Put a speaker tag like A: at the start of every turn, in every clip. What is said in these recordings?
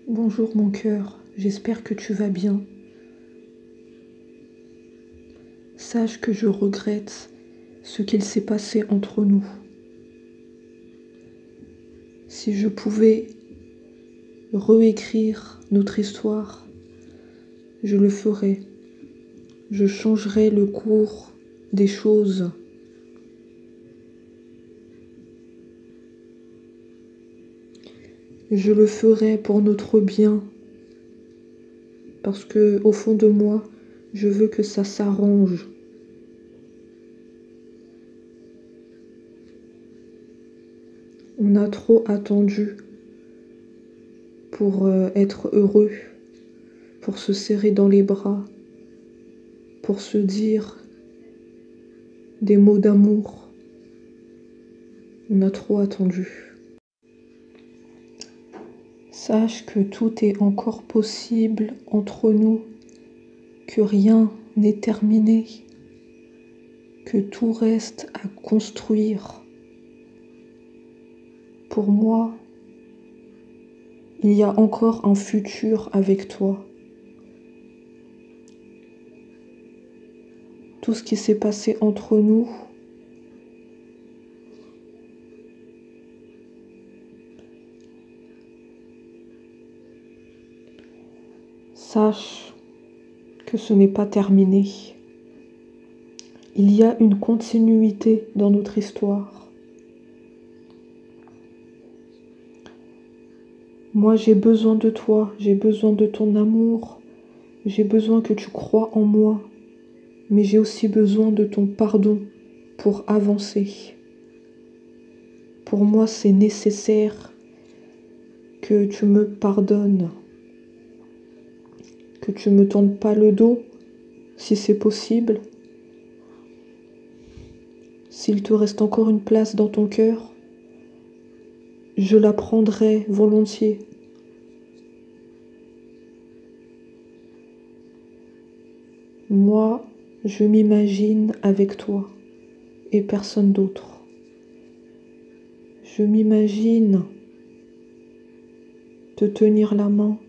A: Bonjour mon cœur, j'espère que tu vas bien. Sache que je regrette ce qu'il s'est passé entre nous. Si je pouvais réécrire notre histoire, je le ferais. Je changerais le cours des choses. Je le ferais pour notre bien, parce que au fond de moi, je veux que ça s'arrange. On a trop attendu pour être heureux, pour se serrer dans les bras, pour se dire des mots d'amour. On a trop attendu. Sache que tout est encore possible entre nous, que rien n'est terminé, que tout reste à construire. Pour moi, il y a encore un futur avec toi. Tout ce qui s'est passé entre nous, sache que ce n'est pas terminé. Il y a une continuité dans notre histoire. Moi, j'ai besoin de toi, j'ai besoin de ton amour, j'ai besoin que tu crois en moi, mais j'ai aussi besoin de ton pardon pour avancer. Pour moi, c'est nécessaire que tu me pardonnes, que tu me tournes pas le dos, si c'est possible. S'il te reste encore une place dans ton cœur, je la prendrai volontiers. Moi, je m'imagine avec toi et personne d'autre. Je m'imagine te tenir la main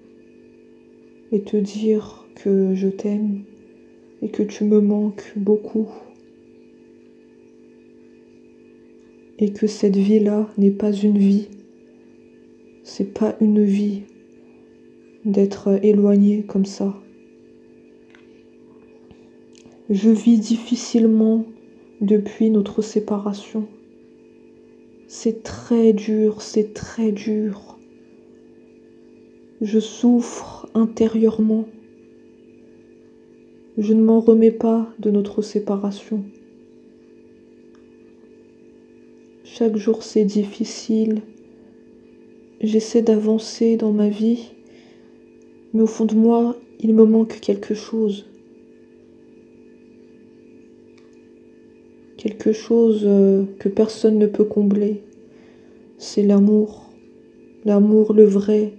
A: et te dire que je t'aime et que tu me manques beaucoup. Et que cette vie-là n'est pas une vie. C'est pas une vie d'être éloigné comme ça. Je vis difficilement depuis notre séparation. C'est très dur, c'est très dur. Je souffre intérieurement. Je ne m'en remets pas de notre séparation. Chaque jour c'est difficile. J'essaie d'avancer dans ma vie, mais au fond de moi, il me manque quelque chose. Quelque chose que personne ne peut combler. C'est l'amour. L'amour le vrai.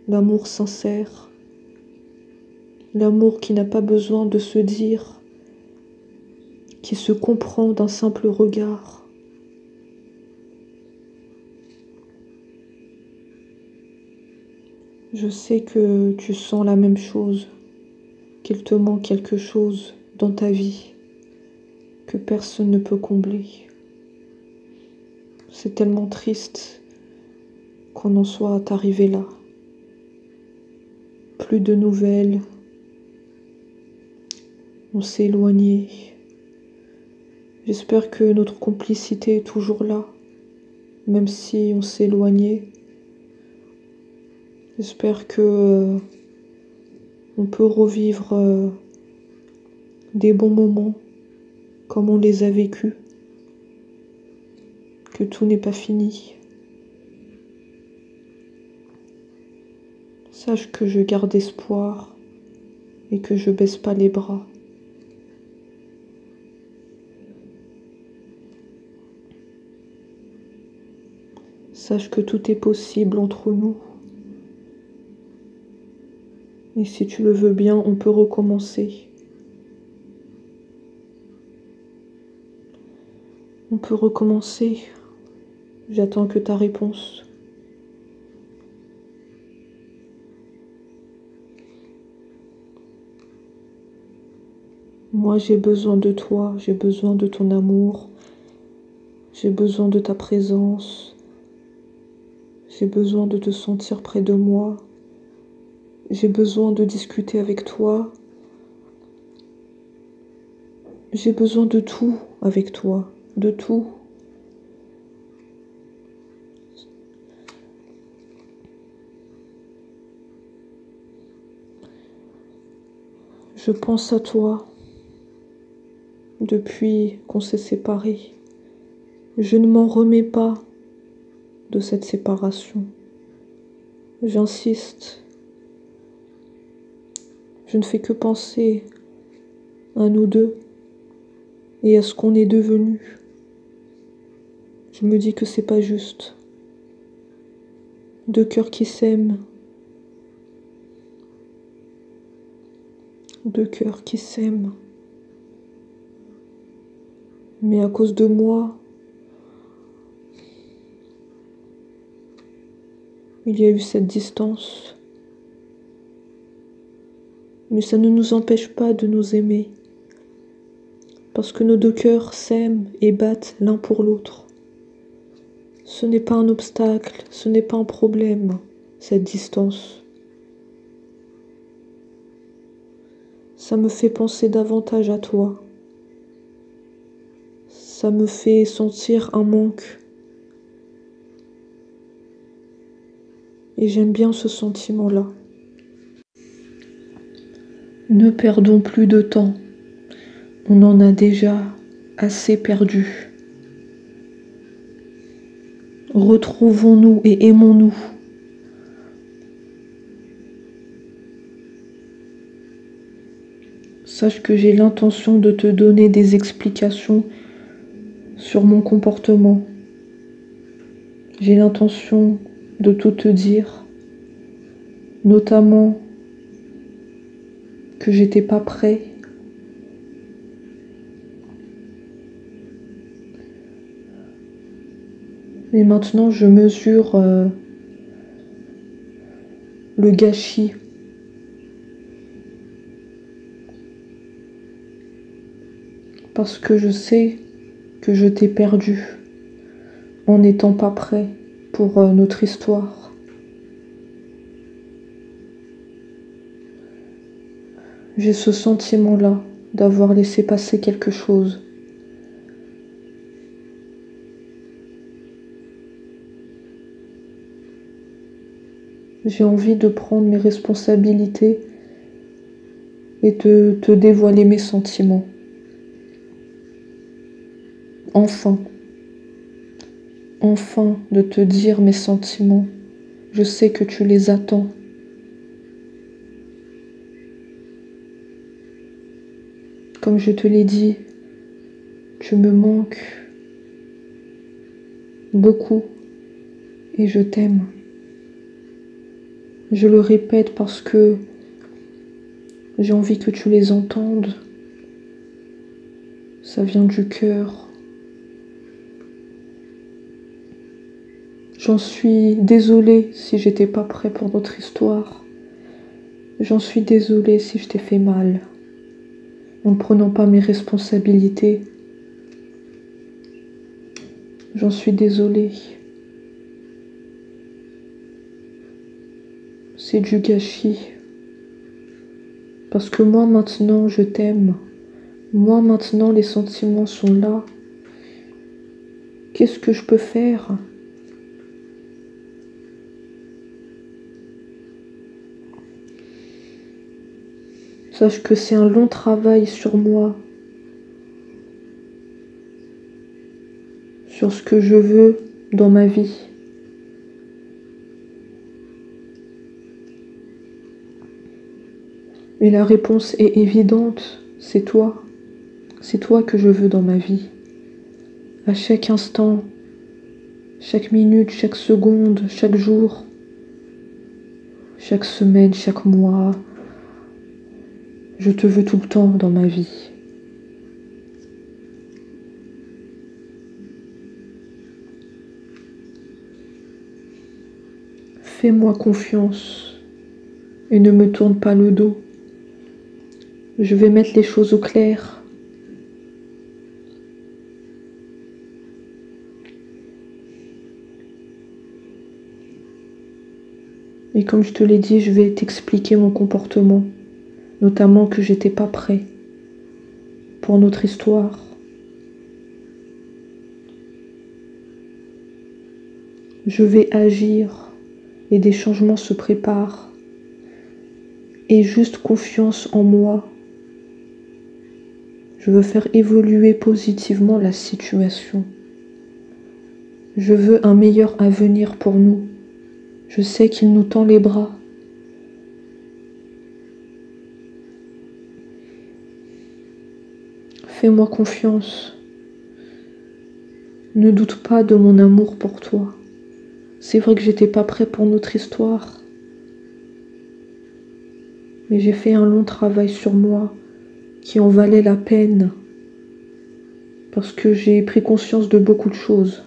A: L'amour sincère. L'amour qui n'a pas besoin de se dire, qui se comprend d'un simple regard. Je sais que tu sens la même chose, qu'il te manque quelque chose dans ta vie que personne ne peut combler. C'est tellement triste qu'on en soit arrivé là. Plus de nouvelles, on s'est éloigné. J'espère que notre complicité est toujours là, même si on s'est éloigné. J'espère que on peut revivre des bons moments comme on les a vécus, que tout n'est pas fini. Sache que je garde espoir et que je baisse pas les bras. Sache que tout est possible entre nous. Et si tu le veux bien, on peut recommencer. On peut recommencer. J'attends que ta réponse. Moi, j'ai besoin de toi, j'ai besoin de ton amour, j'ai besoin de ta présence, j'ai besoin de te sentir près de moi, j'ai besoin de discuter avec toi, j'ai besoin de tout avec toi, de tout. Je pense à toi depuis qu'on s'est séparés. Je ne m'en remets pas de cette séparation. J'insiste. Je ne fais que penser à nous deux et à ce qu'on est devenus. Je me dis que c'est pas juste. Deux cœurs qui s'aiment. Deux cœurs qui s'aiment. Mais à cause de moi, il y a eu cette distance. Mais ça ne nous empêche pas de nous aimer. Parce que nos deux cœurs s'aiment et battent l'un pour l'autre. Ce n'est pas un obstacle, ce n'est pas un problème, cette distance. Ça me fait penser davantage à toi. Ça me fait sentir un manque. Et j'aime bien ce sentiment-là. Ne perdons plus de temps. On en a déjà assez perdu. Retrouvons-nous et aimons-nous. Sache que j'ai l'intention de te donner des explications sur mon comportement. J'ai l'intention de tout te dire, notamment que j'étais pas prêt. Et maintenant, je mesure le gâchis. Parce que je sais que je t'ai perdu en n'étant pas prêt pour notre histoire. J'ai ce sentiment-là d'avoir laissé passer quelque chose. J'ai envie de prendre mes responsabilités et de te dévoiler mes sentiments. Enfin de te dire mes sentiments. Je sais que tu les attends. Comme je te l'ai dit, tu me manques beaucoup et je t'aime. Je le répète parce que j'ai envie que tu les entendes. Ça vient du cœur. J'en suis désolée si j'étais pas prêt pour notre histoire. J'en suis désolée si je t'ai fait mal, en ne prenant pas mes responsabilités. J'en suis désolée. C'est du gâchis. Parce que moi maintenant je t'aime. Moi maintenant les sentiments sont là. Qu'est-ce que je peux faire ? Sache que c'est un long travail sur moi, sur ce que je veux dans ma vie. Et la réponse est évidente, c'est toi. C'est toi que je veux dans ma vie. À chaque instant, chaque minute, chaque seconde, chaque jour, chaque semaine, chaque mois. Je te veux tout le temps dans ma vie. Fais-moi confiance et ne me tourne pas le dos. Je vais mettre les choses au clair. Et comme je te l'ai dit, je vais t'expliquer mon comportement, notamment que j'étais pas prêt pour notre histoire. Je vais agir et des changements se préparent. Et juste confiance en moi. Je veux faire évoluer positivement la situation. Je veux un meilleur avenir pour nous. Je sais qu'il nous tend les bras. Fais-moi confiance. Ne doute pas de mon amour pour toi. C'est vrai que j'étais pas prêt pour notre histoire. Mais j'ai fait un long travail sur moi qui en valait la peine. Parce que j'ai pris conscience de beaucoup de choses.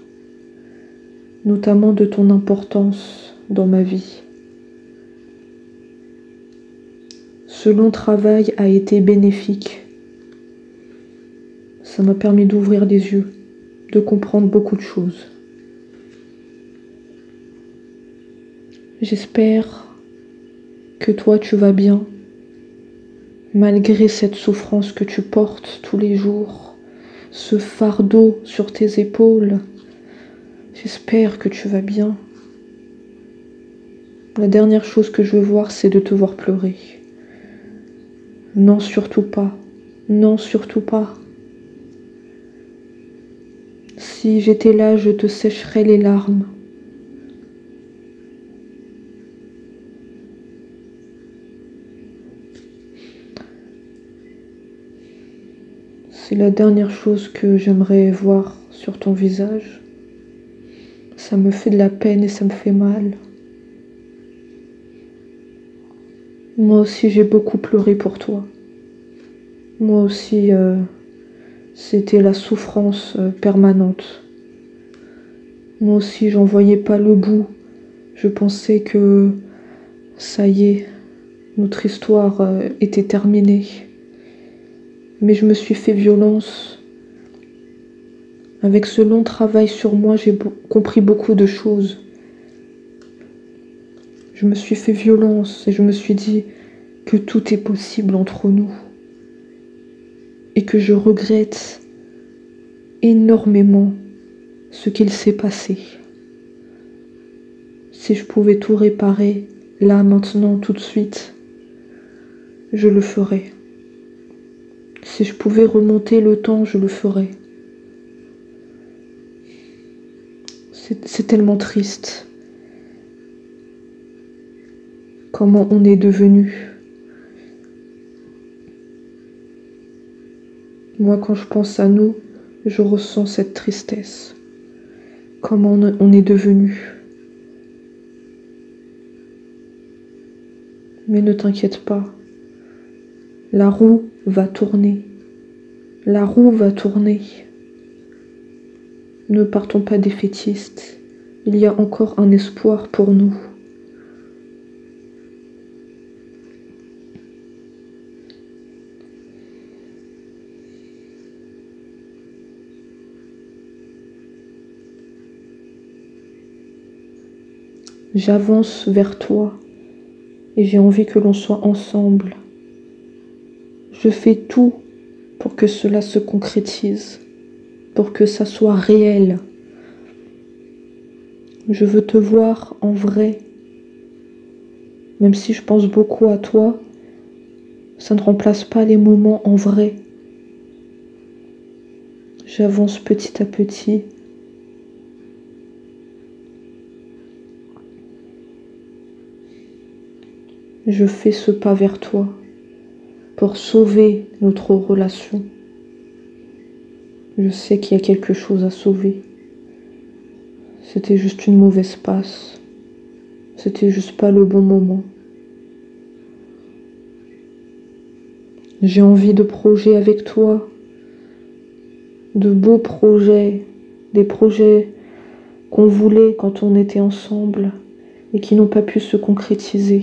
A: Notamment de ton importance dans ma vie. Ce long travail a été bénéfique. Ça m'a permis d'ouvrir les yeux, de comprendre beaucoup de choses. J'espère que toi tu vas bien, malgré cette souffrance que tu portes tous les jours, ce fardeau sur tes épaules. J'espère que tu vas bien. La dernière chose que je veux voir, c'est de te voir pleurer. Non, surtout pas. Non, surtout pas. Si j'étais là, je te sécherais les larmes. C'est la dernière chose que j'aimerais voir sur ton visage. Ça me fait de la peine et ça me fait mal. Moi aussi, j'ai beaucoup pleuré pour toi. Moi aussi, c'était la souffrance permanente. Moi aussi, j'en voyais pas le bout. Je pensais que ça y est, notre histoire était terminée. Mais je me suis fait violence. Avec ce long travail sur moi, j'ai compris beaucoup de choses. Je me suis fait violence et je me suis dit que tout est possible entre nous. Et que je regrette énormément ce qu'il s'est passé. Si je pouvais tout réparer, là, maintenant, tout de suite, je le ferais. Si je pouvais remonter le temps, je le ferais. C'est tellement triste. Comment on est devenu. Moi, quand je pense à nous, je ressens cette tristesse. Comment on est devenu. Mais ne t'inquiète pas. La roue va tourner. La roue va tourner. Ne partons pas défaitistes. Il y a encore un espoir pour nous. J'avance vers toi et j'ai envie que l'on soit ensemble. Je fais tout pour que cela se concrétise, pour que ça soit réel. Je veux te voir en vrai. Même si je pense beaucoup à toi, ça ne remplace pas les moments en vrai. J'avance petit à petit. Je fais ce pas vers toi pour sauver notre relation. Je sais qu'il y a quelque chose à sauver. C'était juste une mauvaise passe. C'était juste pas le bon moment. J'ai envie de projets avec toi. De beaux projets. Des projets qu'on voulait quand on était ensemble et qui n'ont pas pu se concrétiser.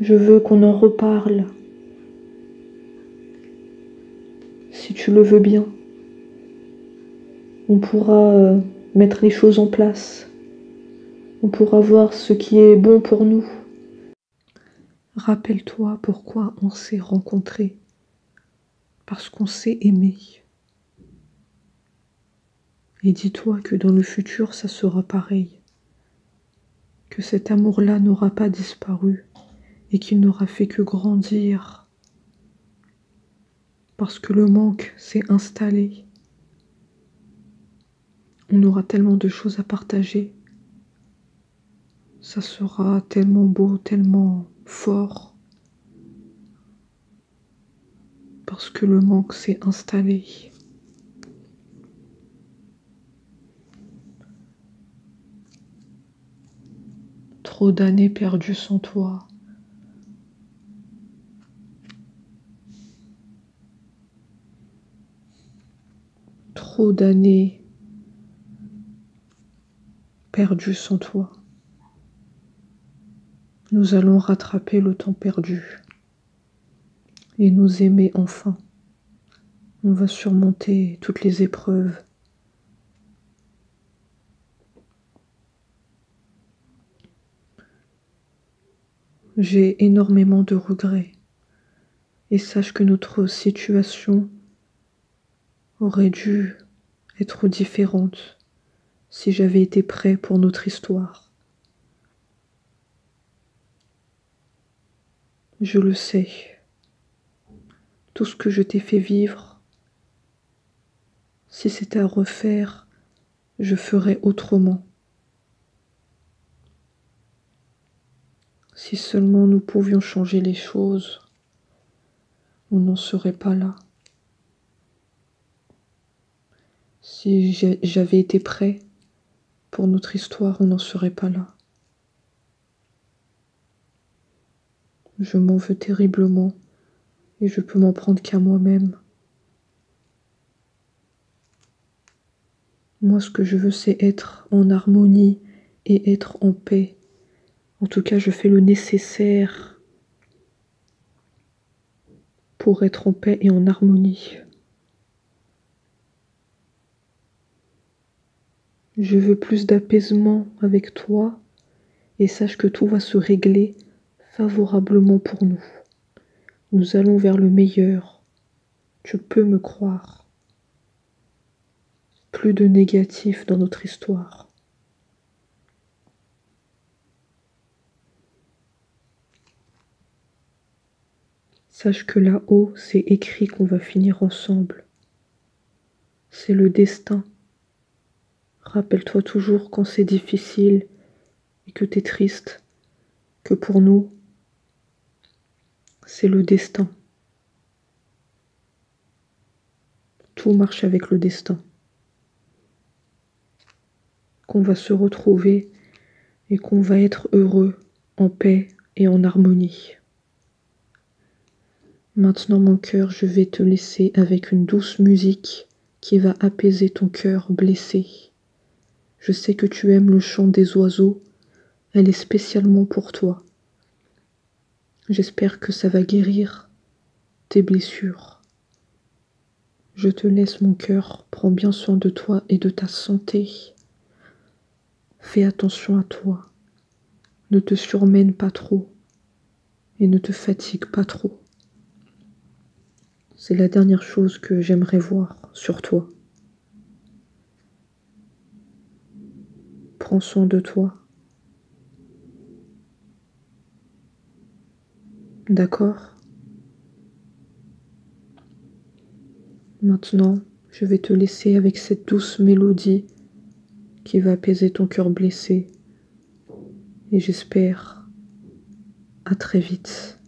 A: Je veux qu'on en reparle. si tu le veux bien, on pourra mettre les choses en place. On pourra voir ce qui est bon pour nous. Rappelle-toi pourquoi on s'est rencontrés. Parce qu'on s'est aimé. Et dis-toi que dans le futur, ça sera pareil. Que cet amour-là n'aura pas disparu et qu'il n'aura fait que grandir. Parce que le manque s'est installé. On aura tellement de choses à partager. Ça sera tellement beau, tellement fort. Parce que le manque s'est installé. Trop d'années perdues sans toi. Trop d'années perdues sans toi. Nous allons rattraper le temps perdu et nous aimer enfin. On va surmonter toutes les épreuves. J'ai énormément de regrets et sache que notre situation aurait dû être différente si j'avais été prêt pour notre histoire. Je le sais. Tout ce que je t'ai fait vivre, si c'était à refaire, je ferais autrement. Si seulement nous pouvions changer les choses, on n'en serait pas là. Si j'avais été prêt pour notre histoire, on n'en serait pas là. Je m'en veux terriblement et je peux m'en prendre qu'à moi-même. Moi, ce que je veux, c'est être en harmonie et être en paix. En tout cas, je fais le nécessaire pour être en paix et en harmonie. Je veux plus d'apaisement avec toi et sache que tout va se régler favorablement pour nous. Nous allons vers le meilleur. Tu peux me croire. Plus de négatif dans notre histoire. Sache que là-haut, c'est écrit qu'on va finir ensemble. C'est le destin. Rappelle-toi toujours quand c'est difficile et que t'es triste, que pour nous, c'est le destin. Tout marche avec le destin. Qu'on va se retrouver et qu'on va être heureux, en paix et en harmonie. Maintenant, mon cœur, je vais te laisser avec une douce musique qui va apaiser ton cœur blessé. Je sais que tu aimes le chant des oiseaux, elle est spécialement pour toi. J'espère que ça va guérir tes blessures. Je te laisse, mon cœur, prends bien soin de toi et de ta santé. Fais attention à toi, ne te surmène pas trop et ne te fatigue pas trop. C'est la dernière chose que j'aimerais voir sur toi. Prends soin de toi. D'accord? Maintenant, je vais te laisser avec cette douce mélodie qui va apaiser ton cœur blessé. Et j'espère à très vite.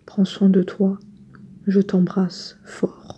A: Prends soin de toi. Je t'embrasse fort.